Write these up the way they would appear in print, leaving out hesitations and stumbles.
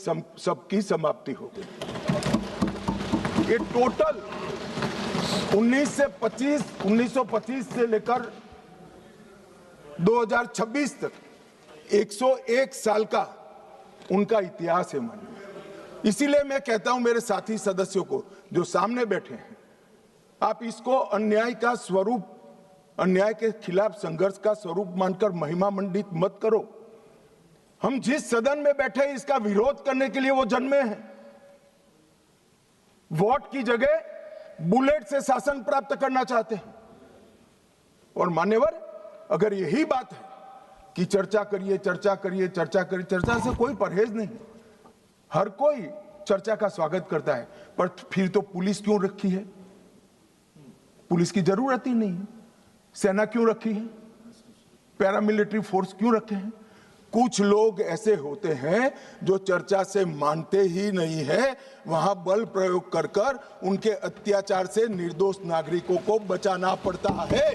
सबकी समाप्ति हो गई। ये टोटल 1925 से लेकर 2026 तक 101 साल का उनका इतिहास है माननीय। इसीलिए मैं कहता हूं मेरे साथी सदस्यों को जो सामने बैठे हैं, आप इसको अन्याय का स्वरूप, अन्याय के खिलाफ संघर्ष का स्वरूप मानकर महिमा मंडित मत करो। हम जिस सदन में बैठे हैं इसका विरोध करने के लिए वो जन्मे हैं। वोट की जगह बुलेट से शासन प्राप्त करना चाहते हैं। और मान्यवर, अगर यही बात है कि चर्चा करिए, चर्चा करिए, चर्चा करिए, चर्चा से कोई परहेज नहीं। हर कोई चर्चा का स्वागत करता है, पर फिर तो पुलिस क्यों रखी है? पुलिस की जरूरत ही नहीं है। सेना क्यों रखी है? पैरामिलिट्री फोर्स क्यों रखे हैं? कुछ लोग ऐसे होते हैं जो चर्चा से मानते ही नहीं है, वहां बल प्रयोग कर कर उनके अत्याचार से निर्दोष नागरिकों को बचाना पड़ता है।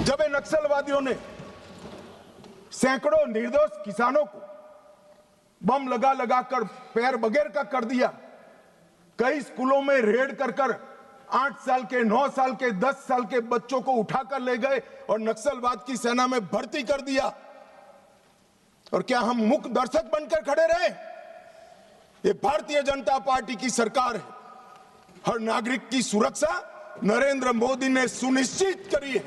जब इन नक्सलवादियों ने सैकड़ों निर्दोष किसानों को बम लगा लगा कर पैर बगैर का कर दिया, कई स्कूलों में रेड कर कर 8 साल के, 9 साल के, 10 साल के बच्चों को उठाकर ले गए और नक्सलवाद की सेना में भर्ती कर दिया, और क्या हम मूक दर्शक बनकर खड़े रहे? ये भारतीय जनता पार्टी की सरकार है। हर नागरिक की सुरक्षा नरेंद्र मोदी ने सुनिश्चित करी है।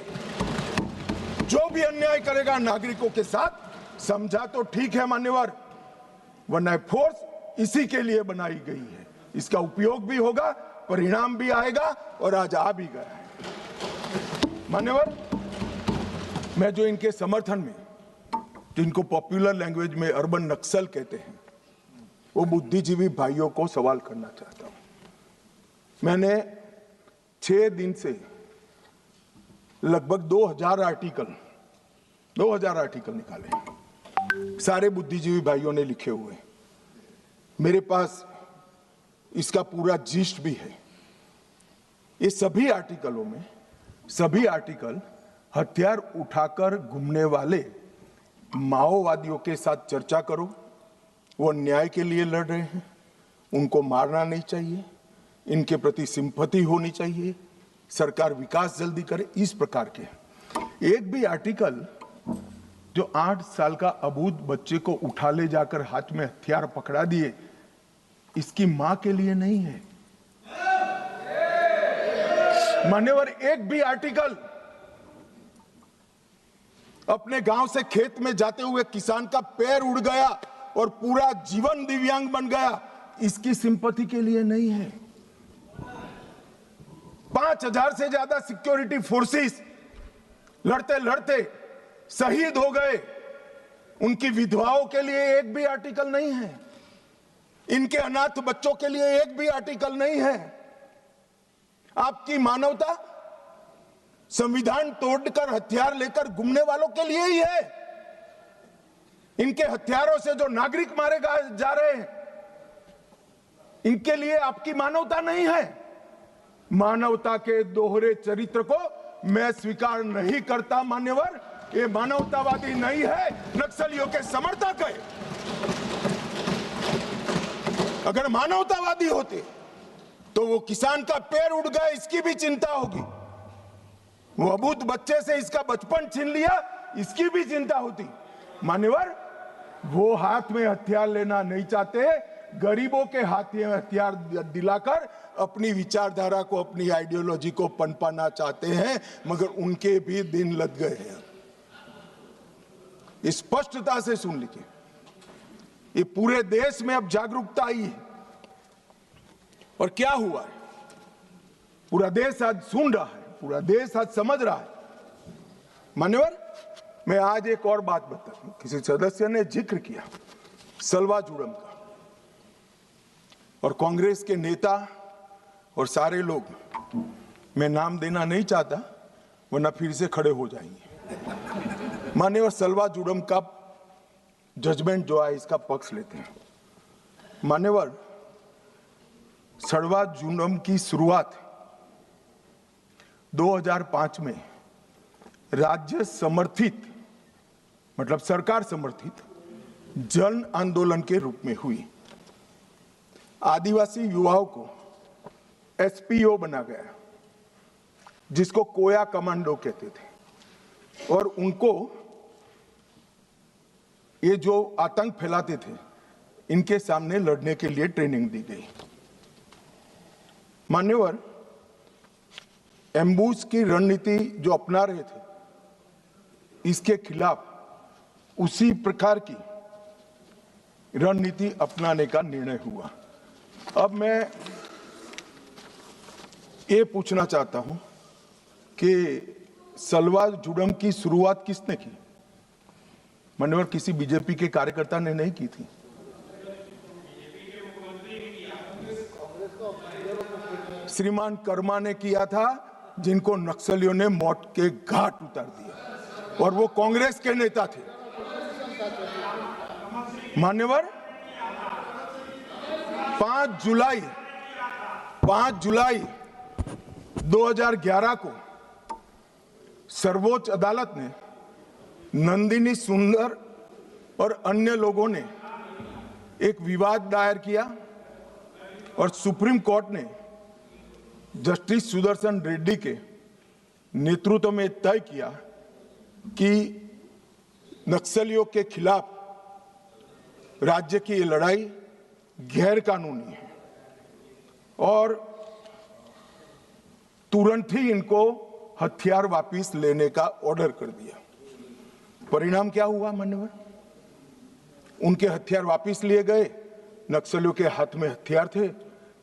जो भी अन्याय करेगा नागरिकों के साथ, समझा तो ठीक है मान्यवर, वरना फोर्स इसी के लिए बनाई गई है। इसका उपयोग भी होगा, परिणाम भी आएगा, और आज आ भी गया है। मान्यवर, मैं जो इनके समर्थन में, जिनको पॉपुलर लैंग्वेज में अर्बन नक्सल कहते हैं, वो बुद्धिजीवी भाइयों को सवाल करना चाहता हूं। मैंने 6 दिन से लगभग 2000 आर्टिकल निकाले, सारे बुद्धिजीवी भाइयों ने लिखे हुए। मेरे पास इसका पूरा जिस्ट भी है। ये सभी आर्टिकलों में, सभी आर्टिकल हथियार उठाकर घूमने वाले माओवादियों के साथ चर्चा करो, वो न्याय के लिए लड़ रहे हैं, उनको मारना नहीं चाहिए, इनके प्रति सिंपैथी होनी चाहिए, सरकार विकास जल्दी करे, इस प्रकार के। एक भी आर्टिकल जो 8 साल का अबूझ बच्चे को उठा ले जाकर हाथ में हथियार पकड़ा दिए, इसकी मां के लिए नहीं है। मान्यवर, एक भी आर्टिकल अपने गांव से खेत में जाते हुए किसान का पैर उड़ गया और पूरा जीवन दिव्यांग बन गया, इसकी सिंपैथी के लिए नहीं है। 5000 से ज्यादा सिक्योरिटी फोर्सेस लड़ते लड़ते शहीद हो गए, उनकी विधवाओं के लिए एक भी आर्टिकल नहीं है। इनके अनाथ बच्चों के लिए एक भी आर्टिकल नहीं है। आपकी मानवता संविधान तोड़कर हथियार लेकर घूमने वालों के लिए ही है। इनके हथियारों से जो नागरिक मारे जा रहे हैं, इनके लिए आपकी मानवता नहीं है। मानवता के दोहरे चरित्र को मैं स्वीकार नहीं करता मान्यवर। ये मानवतावादी नहीं है, नक्सलियों के समर्थक है। अगर मानवतावादी होते तो वो किसान का पैर उड़ गया इसकी भी चिंता होगी, वो अबूझ बच्चे से इसका बचपन छीन लिया इसकी भी चिंता होती। मान्यवर, वो हाथ में हथियार लेना नहीं चाहते, गरीबों के हाथ में हथियार दिलाकर अपनी विचारधारा को, अपनी आइडियोलॉजी को पनपाना चाहते हैं, मगर उनके भी दिन लग गए हैं। स्पष्टता से सुन लीजिए, ये पूरे देश में अब जागरूकता आई है। और क्या हुआ है, पूरा देश आज सुन रहा है, पूरा देश आज समझ रहा है। मान्यवर, मैं आज एक और बात बता दूं। किसी सदस्य ने जिक्र किया सलवा जुड़म का, और कांग्रेस के नेता और सारे लोग, मैं नाम देना नहीं चाहता वरना फिर से खड़े हो जाएंगे। मान्यवर, सलवा जुड़म का जजमेंट जो है इसका पक्ष लेते हैं। मान्यवर, सलवा जुड़म की शुरुआत 2005 में राज्य समर्थित, मतलब सरकार समर्थित जन आंदोलन के रूप में हुई। आदिवासी युवाओं को एसपीओ बना गया, जिसको कोया कमांडो कहते थे, और उनको ये जो आतंक फैलाते थे इनके सामने लड़ने के लिए ट्रेनिंग दी गई। मान्यवर, एम्बुश की रणनीति जो अपना रहे थे, इसके खिलाफ उसी प्रकार की रणनीति अपनाने का निर्णय हुआ। अब मैं ये पूछना चाहता हूं कि सलवा जुडम की शुरुआत किसने की? मान्यवर, किसी बीजेपी के कार्यकर्ता ने नहीं की थी। श्रीमान कर्मा ने किया था, जिनको नक्सलियों ने मौत के घाट उतार दिया, और वो कांग्रेस के नेता थे। मान्यवर, 5 जुलाई 2011 को सर्वोच्च अदालत ने नंदिनी सुंदर और अन्य लोगों ने एक विवाद दायर किया और सुप्रीम कोर्ट ने जस्टिस सुदर्शन रेड्डी के नेतृत्व में तय किया कि नक्सलियों के खिलाफ राज्य की ये लड़ाई गैर कानूनी है और तुरंत ही इनको हथियार वापस लेने का ऑर्डर कर दिया। परिणाम क्या हुआ मान्यवर? उनके हथियार वापस लिए गए। नक्सलियों के हाथ में हथियार थे।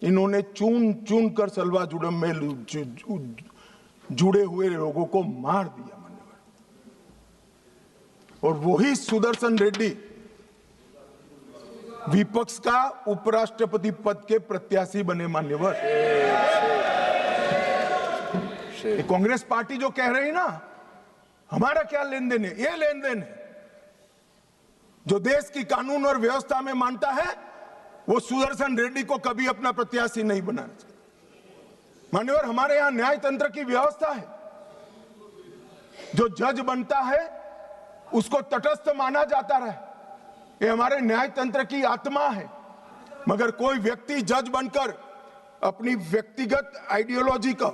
इन्होंने चुन चुन कर सलवा जुडम में जुड़े हुए लोगों को मार दिया मान्यवर। और वही सुदर्शन रेड्डी विपक्ष का उपराष्ट्रपति पद के प्रत्याशी बने मान्यवर। कांग्रेस पार्टी जो कह रही ना, हमारा क्या लेन देन है, ये लेन देन है। जो देश की कानून और व्यवस्था में मानता है, वो सुदर्शन रेड्डी को कभी अपना प्रत्याशी नहीं बनाना चाहिए। मान्यवर, हमारे यहां न्यायतंत्र की व्यवस्था है। जो जज बनता है उसको तटस्थ माना जाता रहे, ये हमारे न्यायतंत्र की आत्मा है। मगर कोई व्यक्ति जज बनकर अपनी व्यक्तिगत आइडियोलॉजी का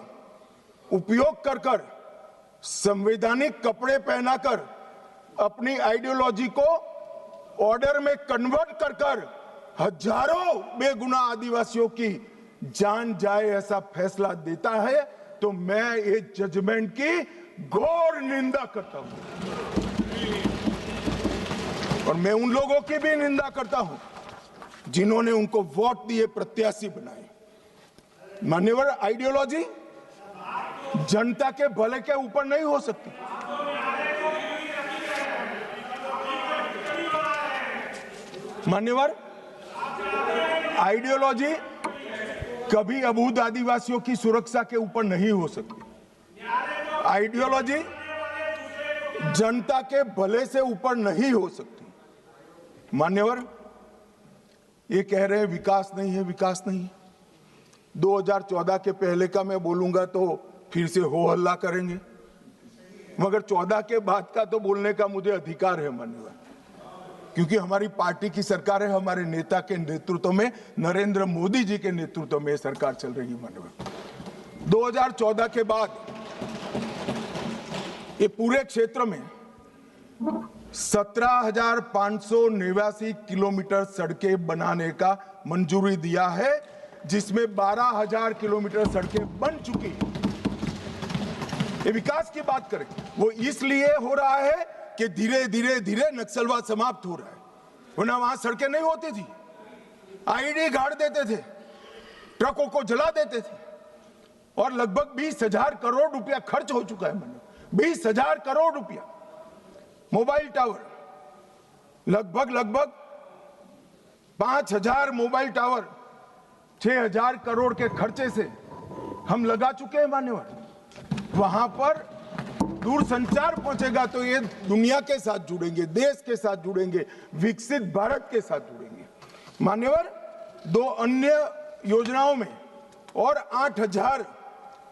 उपयोग कर कर, संवैधानिक कपड़े पहनाकर अपनी आइडियोलॉजी को ऑर्डर में कन्वर्ट कर कर हजारों बेगुनाह आदिवासियों की जान जाए ऐसा फैसला देता है, तो मैं ये जजमेंट की घोर निंदा करता हूं। और मैं उन लोगों की भी निंदा करता हूं जिन्होंने उनको वोट दिए, प्रत्याशी बनाए। मान्यवर, आइडियोलॉजी जनता के भले के ऊपर नहीं हो सकती। मान्यवर, आइडियोलॉजी कभी अबूझ आदिवासियों की सुरक्षा के ऊपर नहीं हो सकती। आइडियोलॉजी जनता के भले से ऊपर नहीं हो सकती। मान्यवर, ये कह रहे हैं विकास नहीं है, विकास नहीं है। 2014 के पहले का मैं बोलूंगा तो फिर से हो हल्ला करेंगे, मगर 14 के बाद का तो बोलने का मुझे अधिकार है मान्यवर, क्योंकि हमारी पार्टी की सरकार है। हमारे नेता के नेतृत्व में, नरेंद्र मोदी जी के नेतृत्व में सरकार चल रही है मान्यवर। 2014 के बाद ये पूरे क्षेत्र में 17,589 किलोमीटर सड़कें बनाने का मंजूरी दिया है, जिसमें 12,000 किलोमीटर सड़कें बन चुकी हैं। ये विकास की बात करें, वो इसलिए हो रहा है कि धीरे धीरे धीरे नक्सलवाद समाप्त हो रहा है, वरना वहां सड़कें नहीं होती थी। आईडी गाड़ देते थे, ट्रकों को जला देते थे, और लगभग 20,000 करोड़ रुपया खर्च हो चुका है। मैंने 20,000 करोड़ रुपया। मोबाइल टावर लगभग 5,000 मोबाइल टावर 6,000 करोड़ के खर्चे से हम लगा चुके हैं मान्यवर। वहां पर दूरसंचार पहुंचेगा तो ये दुनिया के साथ जुड़ेंगे, देश के साथ जुड़ेंगे, विकसित भारत के साथ जुड़ेंगे मान्यवर। 2 अन्य योजनाओं में और 8,000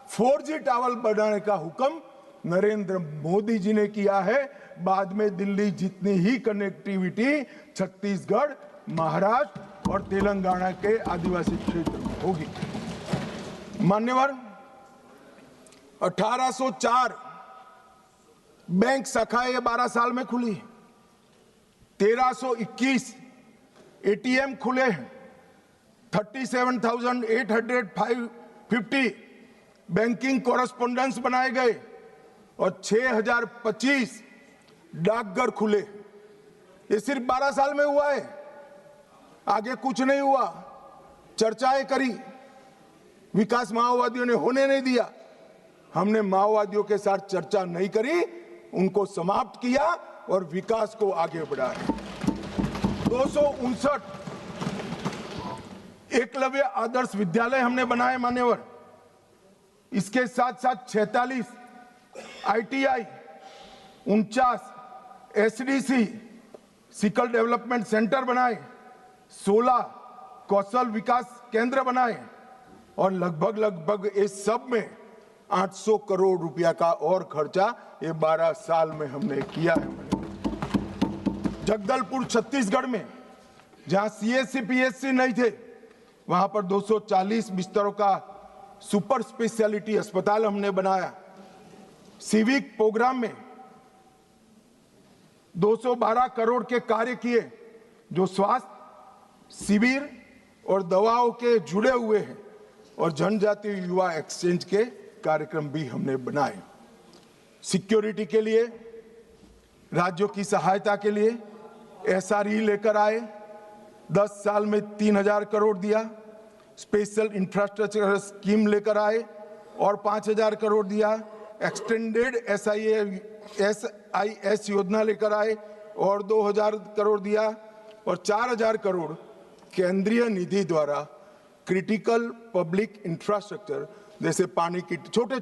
4G टावर बनाने का हुक्म नरेंद्र मोदी जी ने किया है। बाद में दिल्ली जितनी ही कनेक्टिविटी छत्तीसगढ़, महाराष्ट्र और तेलंगाना के आदिवासी क्षेत्र में होगी। मान्यवर, 1804 बैंक शाखाएं 12 साल में खुली, 1321 एटीएम खुले हैं, 37,850 बैंकिंग कॉरेस्पोंडेंस बनाए गए और 6,025 डाकघर खुले। ये सिर्फ 12 साल में हुआ है, आगे कुछ नहीं हुआ। चर्चाएं करी, विकास माओवादियों ने होने नहीं दिया। हमने माओवादियों के साथ चर्चा नहीं करी, उनको समाप्त किया और विकास को आगे बढ़ाया। 259 एकलव्य आदर्श विद्यालय हमने बनाए मान्यवर। इसके साथ साथ 46 ITI, 49 SDC skill development centre बनाए, 16 कौशल विकास केंद्र बनाए और लगभग इस सब में 800 करोड़ रुपया का और खर्चा ये 12 साल में हमने किया है। जगदलपुर छत्तीसगढ़ में जहां सीएससी पीएससी नहीं थे, वहां पर 240 बिस्तरों का सुपर स्पेशलिटी अस्पताल हमने बनाया। सिविक प्रोग्राम में 212 करोड़ के कार्य किए जो स्वास्थ्य शिविर और दवाओं के जुड़े हुए हैं और जनजातीय युवा एक्सचेंज के कार्यक्रम भी हमने बनाए। सिक्योरिटी के लिए, राज्यों की सहायता के लिए एसआरई लेकर आए, 10 साल में 3000 करोड़ दिया। स्पेशल इंफ्रास्ट्रक्चर स्कीम लेकर आए और 5000 करोड़ दिया। एक्सटेंडेड SIS योजना लेकर आए और 2000 करोड़ दिया और 4000 करोड़ केंद्रीय निधि द्वारा क्रिटिकल पब्लिक इंफ्रास्ट्रक्चर, जैसे पानी की छोटे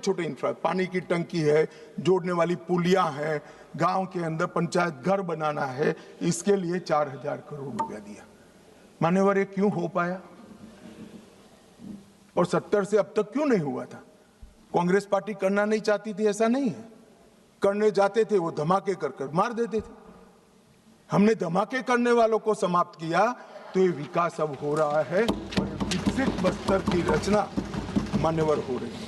पानी की टंकी है, जोड़ने वाली पुलियां हैं, गांव के अंदर पंचायत घर बनाना है, इसके लिए 4000 करोड़ रुपया दिया। मान्यवर, ये क्यों हो पाया और 70 से अब तक क्यों नहीं हुआ था? कांग्रेस पार्टी करना नहीं चाहती थी, ऐसा नहीं है। करने जाते थे वो धमाके कर मार देते थे। हमने धमाके करने वालों को समाप्त किया तो ये विकास अब हो रहा है और विकसित बस्तर की रचना मान्यवर हो रही है।